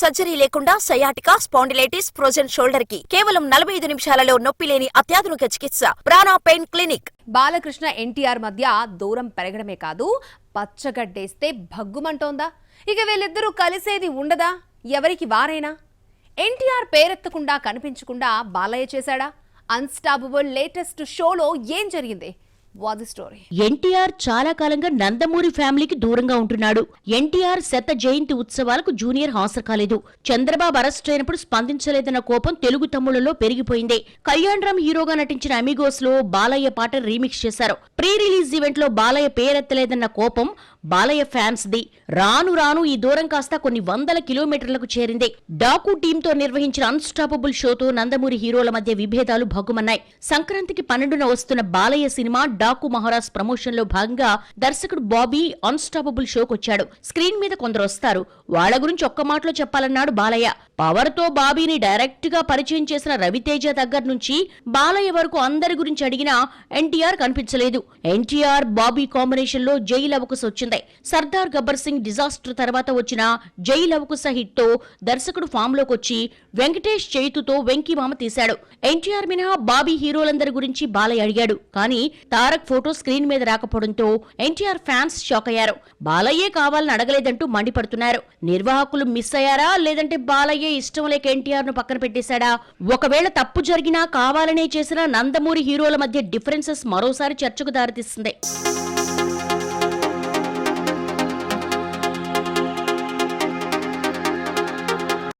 Surgery లేకుండా sciatica, spondylitis, frozen shoulder కి కేవలం 45 నిమిషాలలో నొప్పి లేని అత్యాధునిక చికిత్స ప్రాణ పెయిన్ క్లినిక్. బాలకృష్ణ ఎన్టీఆర్ మధ్య దూరం పెరగడమే కాదు, పచ్చగడ్డేస్తే భగ్గుమంటోందా? ఇక వీళ్ళిద్దరూ కలిసేది ఉండదా? ఎవరికి వారైనా? ఎన్టీఆర్ పేరెత్తకుండా కనిపించకుండా బాలయ్య చేశాడా? అన్స్టాపబుల్ లేటెస్ట్ షోలో ఏం జరిగింది? ఎన్టీఆర్ చాలా కాలంగా నందమూరి ఫ్యామిలీకి దూరంగా ఉంటున్నాడు. ఎన్టీఆర్ శత జయంతి ఉత్సవాలకు జూనియర్ హాజరు కాలేదు. చంద్రబాబు అరెస్ట్ అయినప్పుడు స్పందించలేదన్న కోపం తెలుగు తమ్ముళ్లలో పెరిగిపోయింది. కళ్యాణ్ రామ్ హీరోగా నటించిన అమిగోస్ లో బాలయ్య పాట రీమిక్స్ చేశారు. ప్రీ రిలీజ్ ఈవెంట్ లో బాలయ్య పేరెత్తలేదన్న కోపం బాలయ్య ఫ్యాన్స్ ది. రాను రాను ఈ దూరం కాస్త కొన్ని వందల కిలోమీటర్లకు చేరింది. డాకు టీంతో నిర్వహించిన అన్స్టాపబుల్ షోతో నందమూరి హీరోల మధ్య విభేదాలు భగ్గుమన్నాయి. సంక్రాంతికి 12న వస్తున్న బాలయ్య సినిమా డాకు మహారాజ్ ప్రమోషన్ లో భాగంగా దర్శకుడు బాబీ అన్స్టాపబుల్ షోకొచ్చాడు. స్క్రీన్ మీద కొందరు వస్తారు, వాళ్ల గురించి ఒక్క మాటలో చెప్పాలన్నాడు బాలయ్య. పవర్ తో బాబీని డైరెక్ట్ గా పరిచయం చేసిన రవితేజ దగ్గర నుంచి బాలయ్య వరకు అందరి గురించి అడిగినా ఎన్టీఆర్ కనిపించలేదు. ఎన్టీఆర్ బాబీ కాంబినేషన్ లో జై లవకుశ వచ్చింది. సర్దార్ గబ్బర్ సింగ్ డిజాస్టర్ తర్వాత వచ్చిన జై లవకుశ హిట్ తో దర్శకుడు ఫామ్ లోకి వచ్చి వెంకటేష్ చేతుతో వెంకీమామ తీశాడు. ఎన్టీఆర్ మినహా బాబీ హీరోలందరి గురించి బాలయ్య అడిగాడు. కానీ తారక్ ఫోటో స్క్రీన్ మీద రాకపోవడంతో ఎన్టీఆర్ ఫ్యాన్స్ షాక్ అయ్యారు. బాలయ్యే కావాలని అడగలేదంటూ మండిపడుతున్నారు. నిర్వాహకులు మిస్ అయ్యారా, లేదంటే బాలయ్య ఇష్టం లేక ఎన్టీఆర్ ను పక్కన పెట్టేశాడా? ఒకవేళ తప్పు జరిగినా కావాలనే చేసిన నందమూరి హీరోల మధ్య డిఫరెన్సెస్ మరోసారి చర్చకు దారితీస్తుంది.